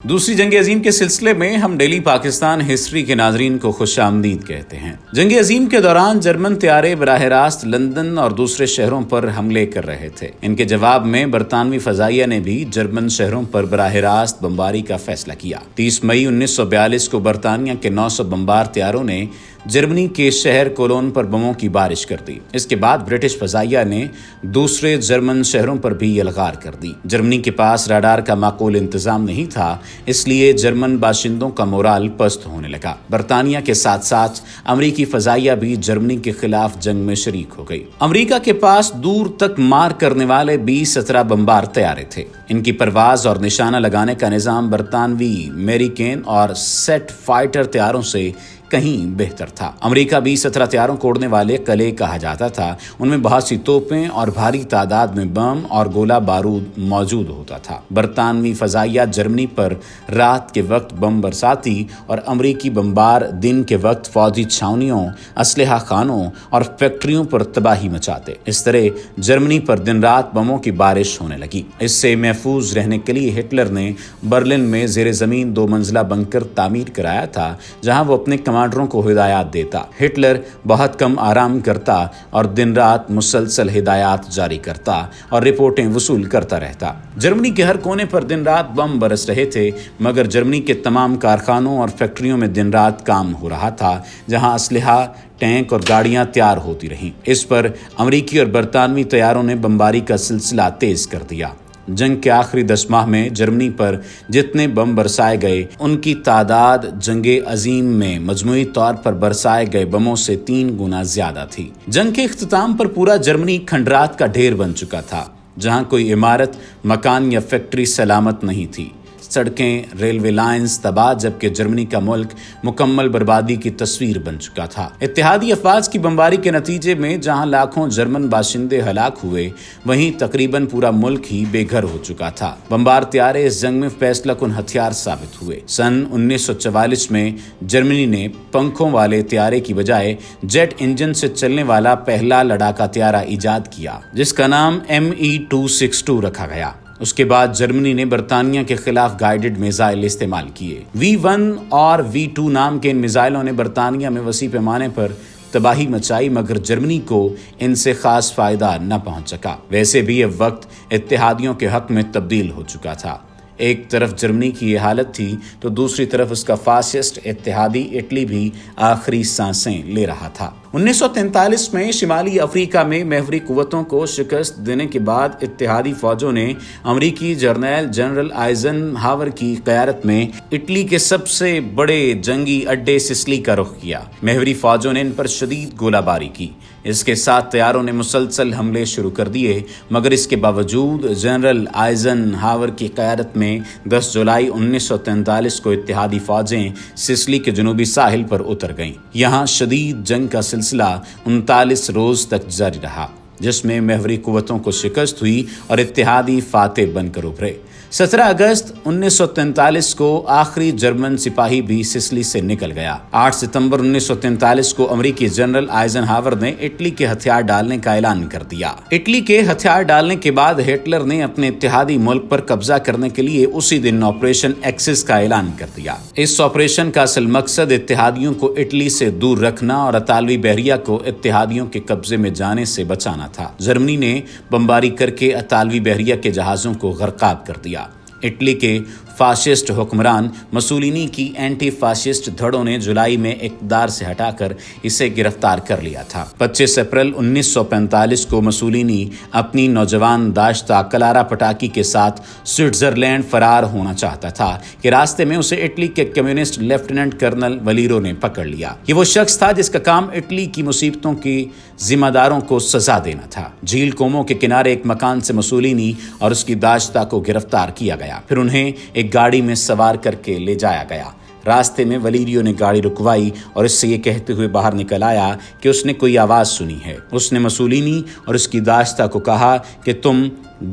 دوسری جنگ عظیم کے سلسلے میں ہم ڈیلی پاکستان ہسٹری کے ناظرین کو خوش آمدید کہتے ہیں۔ جنگ عظیم کے دوران جرمن طیارے براہ راست لندن اور دوسرے شہروں پر حملے کر رہے تھے۔ ان کے جواب میں برطانوی فضائیہ نے بھی جرمن شہروں پر براہ راست بمباری کا فیصلہ کیا۔ 30 مئی 1942 کو برطانیہ کے 900 بمبار طیاروں نے جرمنی کے شہر کولون پر بموں کی بارش کر دی۔ اس کے بعد برٹش فضائیہ نے دوسرے جرمن شہروں پر بھی یلغار کر دی۔ جرمنی کے پاس راڈار کا معقول انتظام نہیں تھا، اس لیے جرمن باشندوں کا مورال پست ہونے لگا۔ برطانیہ کے ساتھ ساتھ امریکی فضائیہ بھی جرمنی کے خلاف جنگ میں شریک ہو گئی۔ امریکہ کے پاس دور تک مار کرنے والے 20-17 بمبار طیارے تھے۔ ان کی پرواز اور نشانہ لگانے کا نظام برطانوی میریکین اور سیٹ فائٹر طیاروں سے کہیں بہتر تھا۔ امریکہ 20-17 طیاروں کو اڑنے والے قلعے کہا جاتا تھا۔ ان میں بہت سی توپیں اور بھاری تعداد میں بم اور گولہ بارود موجود ہوتا تھا۔ برطانوی فضائیہ جرمنی پر رات کے وقت بم برساتی اور امریکی بمبار دن کے وقت فوجی چھاؤنیوں، اسلحہ خانوں اور فیکٹریوں پر تباہی مچاتے۔ اس طرح جرمنی پر دن رات بموں کی بارش ہونے لگی۔ اس سے محفوظ رہنے کے لیے ہٹلر نے برلن میں زیر زمین 2 منزلہ بنکر تعمیر کرایا تھا، جہاں وہ اپنے کمانڈروں کو ہدایات دیتا۔ ہٹلر بہت کم آرام کرتا اور دن رات مسلسل ہدایات جاری کرتا اور رپورٹیں وصول کرتا رہتا۔ جرمنی کے ہر کونے پر دن رات بم برس رہے تھے، مگر جرمنی کے تمام کارخانوں اور فیکٹریوں میں دن رات کام ہو رہا تھا، جہاں اسلحہ، ٹینک اور گاڑیاں تیار ہوتی رہیں۔ اس پر امریکی اور برطانوی طیاروں نے بمباری کا سلسلہ تیز کر دیا۔ جنگ کے آخری 10 ماہ میں جرمنی پر جتنے بم برسائے گئے، ان کی تعداد جنگ عظیم میں مجموعی طور پر برسائے گئے بموں سے 3 گنا زیادہ تھی۔ جنگ کے اختتام پر پورا جرمنی کھنڈرات کا ڈھیر بن چکا تھا، جہاں کوئی عمارت، مکان یا فیکٹری سلامت نہیں تھی۔ سڑکیں، ریلوے لائنز تباہ، جبکہ جرمنی کا ملک مکمل بربادی کی تصویر بن چکا تھا۔ اتحادی افواج کی بمباری کے نتیجے میں جہاں لاکھوں جرمن باشندے ہلاک ہوئے، وہیں تقریباً پورا ملک ہی بے گھر ہو چکا تھا۔ بمبار طیارے اس جنگ میں فیصلہ کن ہتھیار ثابت ہوئے۔ سن 1944 میں جرمنی نے پنکھوں والے طیارے کی بجائے جیٹ انجن سے چلنے والا پہلا لڑاکا طیارہ ایجاد کیا، جس کا نام ME-262 رکھا گیا۔ اس کے بعد جرمنی نے برطانیہ کے خلاف گائیڈڈ میزائل استعمال کیے۔ V1 اور V2 نام کے ان میزائلوں نے برطانیہ میں وسیع پیمانے پر تباہی مچائی، مگر جرمنی کو ان سے خاص فائدہ نہ پہنچ سکا۔ ویسے بھی اب وقت اتحادیوں کے حق میں تبدیل ہو چکا تھا۔ ایک طرف جرمنی کی یہ حالت تھی تو دوسری طرف اس کا فاسسٹ اتحادی اٹلی بھی آخری سانسیں لے رہا تھا۔ 1943 میں شمالی افریقہ میں محوری قوتوں کو شکست دینے کے بعد اتحادی فوجوں نے امریکی جنرل آئزن ہاور کی قیادت میں اٹلی کے سب سے بڑے جنگی اڈے سسلی کا رخ کیا۔ محوری فوجوں نے ان پر شدید گولہ باری کی۔ اس کے ساتھ طیاروں نے مسلسل حملے شروع کر دیے، مگر اس کے باوجود جنرل آئزن ہاور کی قیادت میں 10 جولائی 1943 کو اتحادی فوجیں سسلی کے جنوبی ساحل پر اتر گئیں۔ یہاں شدید جنگ کا سلسلہ 39 روز تک جاری رہا، جس میں محوری قوتوں کو شکست ہوئی اور اتحادی فاتح بن کر ابھرے۔ 17 اگست 1943 کو آخری جرمن سپاہی بھی سسلی سے نکل گیا۔ 8 ستمبر 1943 کو امریکی جنرل آئزن ہاور نے اٹلی کے ہتھیار ڈالنے کا اعلان کر دیا۔ اٹلی کے ہتھیار ڈالنے کے بعد ہٹلر نے اپنے اتحادی ملک پر قبضہ کرنے کے لیے اسی دن آپریشن ایکسس کا اعلان کر دیا۔ اس آپریشن کا اصل مقصد اتحادیوں کو اٹلی سے دور رکھنا اور اطالوی بحریہ کو اتحادیوں کے قبضے میں جانے سے بچانا تھا۔ جرمنی نے بمباری کر کے اطالوی بحریہ کے جہازوں کو غرقاب کر دیا۔ اٹلی کے فاشسٹ حکمران مسولینی کی اینٹی فاشسٹ دھڑوں نے جولائی میں اقتدار سے ہٹا کر اسے گرفتار کر لیا تھا۔ 25 اپریل 1945 کو مسولینی اپنی نوجوان داشتہ کلارا پٹاکی کے ساتھ سوئٹزرلینڈ فرار ہونا چاہتا تھا کہ راستے میں اسے اٹلی کے کمیونسٹ لیفٹیننٹ کرنل ولیرو نے پکڑ لیا۔ یہ وہ شخص تھا جس کا کام اٹلی کی مصیبتوں کی ذمہ داروں کو سزا دینا تھا۔ جھیل کومو کے کنارے ایک مکان سے مسولینی اور اس کی داشتہ کو گرفتار کیا گیا، پھر انہیں ایک گاڑی میں سوار کر کے لے جایا گیا۔ راستے میں ولیریو نے گاڑی رکوائی اور اس سے یہ کہتے ہوئے باہر نکل آیا کہ اس نے کوئی آواز سنی ہے۔ اس نے مسولینی اور اس کی داشتہ کو کہا کہ تم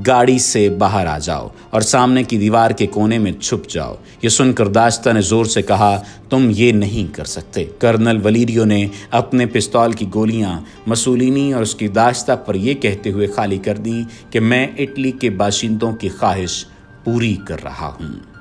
گاڑی سے باہر آ جاؤ اور سامنے کی دیوار کے کونے میں چھپ جاؤ۔ یہ سن کر داشتہ نے زور سے کہا تم یہ نہیں کر سکتے۔ کرنل ولیریو نے اپنے پستول کی گولیاں مسولینی اور اس کی داشتہ پر یہ کہتے ہوئے خالی کر دیں کہ میں اٹلی کے باشندوں کی خواہش پوری کر رہا ہوں۔